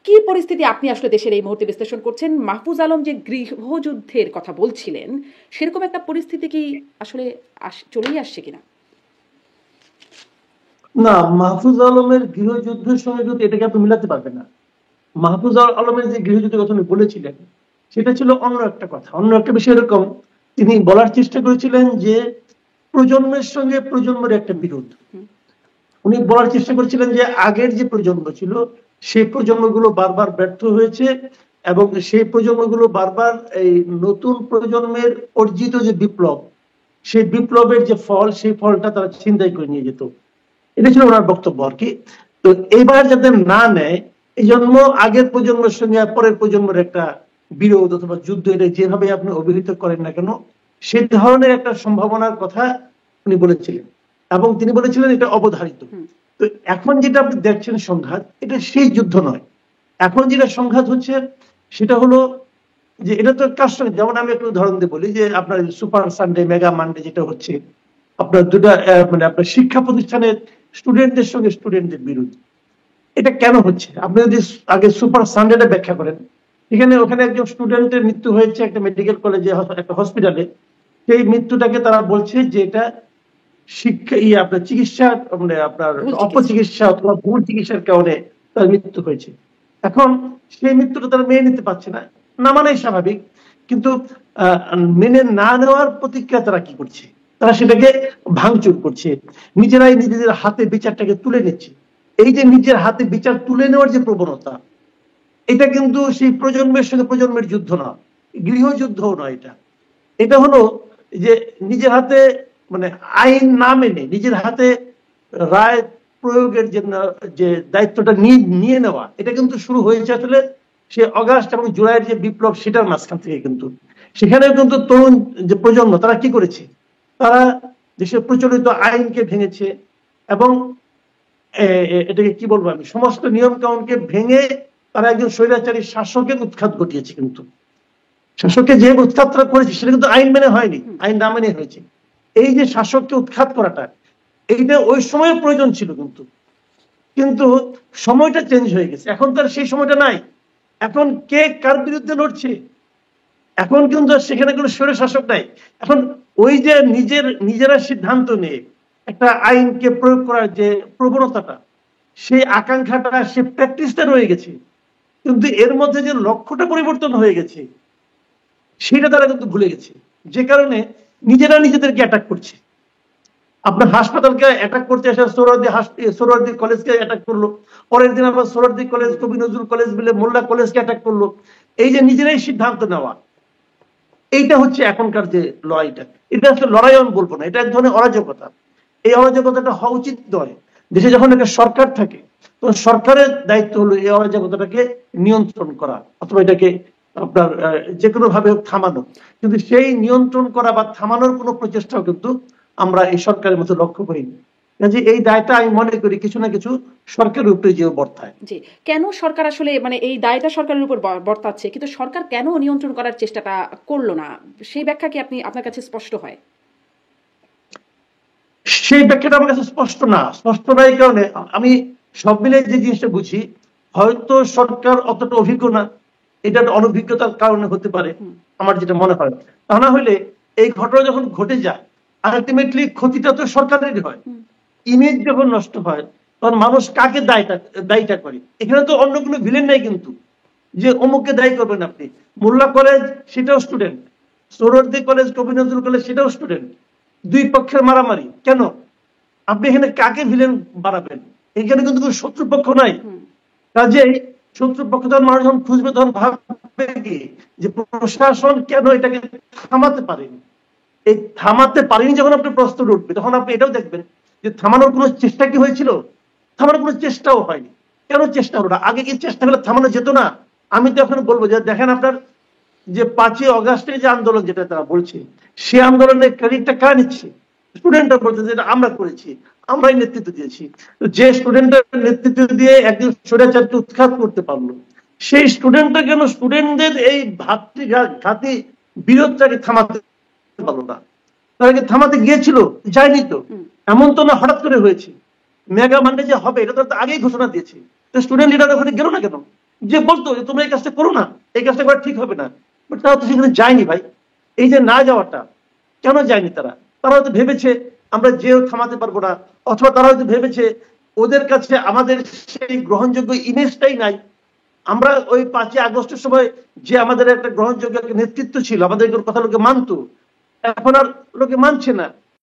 কি পরিস্থিতি আপনি আসলে দেশের এই মুহূর্তে বিশ্লেষণ করছেন? মাহফুজ আলম যে গৃহযুদ্ধের কথা বলছিলেন, সেরকম একটা পরিস্থিতি কি আসলে চলেই আসছে কিনা? না, মাহফুজ আলমের গৃহযুদ্ধের সঙ্গে কিন্তু এটাকে আপনি মিলাতে পারবেন না। মাহফুজ আলমের যে গৃহযুদ্ধের কথা উনি বলেছিলেন, সেটা ছিল অন্য একটা কথা, অন্য একটা বিষয়। এরকম তিনি বলার চেষ্টা করেছিলেন যে প্রজন্মের সঙ্গে প্রজন্মের একটা বিরোধ। উনি বলার চেষ্টা করেছিলেন যে আগের যে প্রজন্ম ছিল, সেই প্রজন্মগুলো বারবার ব্যর্থ হয়েছে, এবং সেই প্রজন্মগুলো বারবার এই নতুন প্রজন্মের অর্জিত যে বিপ্লব, সেই বিপ্লবের যে ফল, সেই ফলটা তারা ছিনতাই করে নিয়ে যেত। এটা ছিল ওনার বক্তব্য আর কি। তো এবার যাতে না নেয়, এই জন্য আগের প্রজন্মের সঙ্গে পরের প্রজন্মের একটা বিরোধ অথবা যুদ্ধ, এটা যেভাবে আপনি অভিহিত করেন না কেন, সেই ধরনের একটা সম্ভাবনার কথা উনি বলেছিলেন, এবং তিনি বলেছিলেন এটা অবধারিত। তো এখন যেটা আপনি দেখছেন সংঘাত, এটা সেই যুদ্ধ নয়। এখন যেটা সংঘাত হচ্ছে সেটা হলো যে এটা তো কার সঙ্গে, যেমন আমি একটু উদাহরণ দিয়ে বলি যে আপনার সুপার সানডে, মেগা মানডে যেটা হচ্ছে, আপনার দুটা মানে আপনার শিক্ষা প্রতিষ্ঠানের স্টুডেন্টদের সঙ্গে স্টুডেন্টদের বিরুদ্ধে। এটা কেন হচ্ছে আপনি যদি আগে সুপার সানডেটা ব্যাখ্যা করেন, ওখানে একজন স্টুডেন্টের মৃত্যু হয়েছে একটা মেডিকেল কলেজে, একটা হসপিটালে। সেই মৃত্যুটাকে তারা বলছে যে এটা শিক্ষা আপনার চিকিৎসা, মানে আপনার অপচিকিৎসা অথবা ভুল চিকিৎসার কারণে তার মৃত্যু হয়েছে। এখন সেই মৃত্যুটা তারা মেনে নিতে পারছে না, না মানাই স্বাভাবিক। কিন্তু মেনে না নেওয়ার প্রতিক্রিয়া তারা কি করছে? তারা সেটাকে ভাঙচুর করছে, নিজেরাই নিজেদের হাতে বিচারটাকে তুলে নিচ্ছে। এই যে নিজের হাতে বিচার তুলে নেওয়ার যে প্রবণতা, এটা কিন্তু সেই প্রজন্মের সঙ্গে প্রজন্মের যুদ্ধ না, গৃহযুদ্ধও নয়। এটা হলো যে নিজের হাতে, মানে আইন না মেনে নিজের হাতে রায় প্রয়োগের যে দায়িত্বটা নিয়ে নেওয়া, এটা কিন্তু শুরু হয়েছে আসলে সে অগাস্ট এবং জুলাইয়ের যে বিপ্লব, সেটার মাঝখান থেকে। কিন্তু সেখানেও কিন্তু তরুণ যে প্রজন্ম, তারা কি করেছে? তারা দেশের প্রচলিত আইনকে ভেঙেছে, এবং এটাকে কি বলবো আমি, সমস্ত নিয়ম কানুনকে ভেঙে তারা একজন স্বৈরাচারী শাসকের উৎখাত ঘটিয়েছে। কিন্তু শাসককে যে উৎখাতটা করেছে সেটা কিন্তু আইন মেনে হয়নি, আইন না মেনে হয়েছে। এই যে শাসককে উৎখাত করাটা, এইটা ওই সময়ের প্রয়োজন ছিল, কিন্তু কিন্তু সময়টা চেঞ্জ হয়ে গেছে। এখন তার সেই সময়টা নাই। এখন কে কার বিরুদ্ধে লড়ছে? এখন কিন্তু সেখানে কোনো স্বৈর শাসক নাই। এখন ওই যে নিজেরা সিদ্ধান্ত নিয়ে একটা আইনকে প্রয়োগ করার যে প্রবণতাটা, সেই আকাঙ্ক্ষাটা, সে প্র্যাকটিসটা রয়ে গেছে, কিন্তু এর মধ্যে যে লক্ষ্যটা পরিবর্তন হয়ে গেছে, সেটা তারা কিন্তু ভুলে গেছে। যে কারণে নিজেরা নিজেদেরকে অ্যাটাক করছে। আপনার হাসপাতালকে অ্যাটাক করতে আসে, সোহরাওয়ার্দী কলেজকে অ্যাটাক করলো, পরের দিন আবার সোহরাওয়ার্দী কলেজ, কবি নজরুল কলেজ মিলে মোল্লা কলেজকে অ্যাটাক করলো। এই যে নিজেরাই সিদ্ধান্ত নেওয়া, এইটা হচ্ছে এখনকার যে লড়াইটা। এটা আসলে লড়াই আমি বলবো না, এটা এক ধরনের অরাজকতা। এই অরাজকতাটা হওয়া উচিত নয়। দেশে যখন একটা সরকার থাকে, তখন সরকারের দায়িত্ব হলো এই অরাজকতাটাকে নিয়ন্ত্রণ করা, অথবা এটাকে আপনার যে কোনো ভাবে থামানো। কিন্তু সেই নিয়ন্ত্রণ করা বা থামানোর কোনো প্রচেষ্টাও কিন্তু আমরা এই সরকারের মতো লক্ষ্য করিনি। কাজে এই দায়টা আমি মনে করি কিছু না কিছু সরকারের উপরে যে বর্তায়। জি, কেন সরকার আসলে মানে এই দায়টা সরকারের উপর বর্তাচ্ছে, কিন্তু সরকার কেন নিয়ন্ত্রণ করার চেষ্টাটা করলো না, সেই ব্যাখ্যা কি আপনার কাছে স্পষ্ট হয়? সেই ব্যাখ্যাটা আমার কাছে স্পষ্ট না। এই কারণে আমি সব মিলে যে জিনিসটা বুঝি, হয়তো সরকার অতটা অভিজ্ঞ না, এটা অনভিজ্ঞতার কারণে হতে পারে, আমার যেটা মনে হয়। তা না হলে এই ঘটনা যখন ঘটে যায়, আলটিমেটলি ক্ষতিটা তো সরকারেরই হয়। ইমেজ যখন নষ্ট হয়, তখন মানুষ কাকে দায়ীটা করে? এখানে তো অন্য কোনো ভিলেন নাই কিন্তু যে অমুককে দায়ী করবেন আপনি। মোল্লা কলেজ, সেটাও স্টুডেন্ট। সোহরাওয়ার্দী কলেজ, কবি নজরুল কলেজ, সেটাও স্টুডেন্ট। দুই পক্ষের মারামারি কেন? আপনি এখানে কাকে ভিলেন বানাবেন? এখানে কিন্তু কোনো শত্রুপক্ষ নাই। কাজেই শত্রুপক্ষ যখন মানুষ যখন খুঁজবে, তখন ভাববে কি যে প্রশাসন কেন এটাকে থামাতে পারেনি। এই থামাতে পারেনি যখন আপনি প্রশ্ন উঠবে, তখন আপনি এটাও দেখবেন যে থামানোর কোনো চেষ্টা কি হয়েছিল? থামানোর কোনো চেষ্টাও হয়নি। কেন চেষ্টা হলো না? আগে কি চেষ্টা হলে থামানো যেত না? আমি তো এখন বলবো যে দেখেন, আপনার যে 5ই অগাস্টের যে আন্দোলন, যেটা তারা বলছে, সে আন্দোলনের ক্রেডিটটা কারা নিচ্ছে? স্টুডেন্টরা বলছে যে আমরা করেছি, আমরাই নেতৃত্ব দিয়েছি। যে স্টুডেন্টের নেতৃত্ব দিয়ে একজন স্বৈরাচারকে উৎখাত করতে পারলো, সেই স্টুডেন্টরা কেন স্টুডেন্টদের এই ঘাতি বিরোধটাকে থামাতে পারলো না? তারা কি থামাতে গিয়েছিল? যায়নি তো। এমন তো না হঠাৎ করে হয়েছে। মেগা মান্ডে যে হবে, এটা তো আগেই ঘোষণা দিয়েছে। স্টুডেন্ট লিডার ওখানে গেল না কেন? যে বলতো যে তোমরা এই কাজটা করো না, এই কাজটা করা ঠিক হবে না, বাট তারা তো সেখানে যায়নি ভাই। এই যে না যাওয়াটা, কেন যায়নি তারা? তারা হয়তো ভেবেছে আমরা যেও থামাতে পারবো না, অথবা তারা হয়তো ভেবেছে ওদের কাছে আমাদের সেই গ্রহণযোগ্য ইমেজটাই নাই। আমরা ওই 5ই আগস্টের সময় যে আমাদের একটা গ্রহণযোগ্য একটা নেতৃত্ব ছিল, আমাদের কথা লোকে মানতো, এখন আর লোকে মানছে না।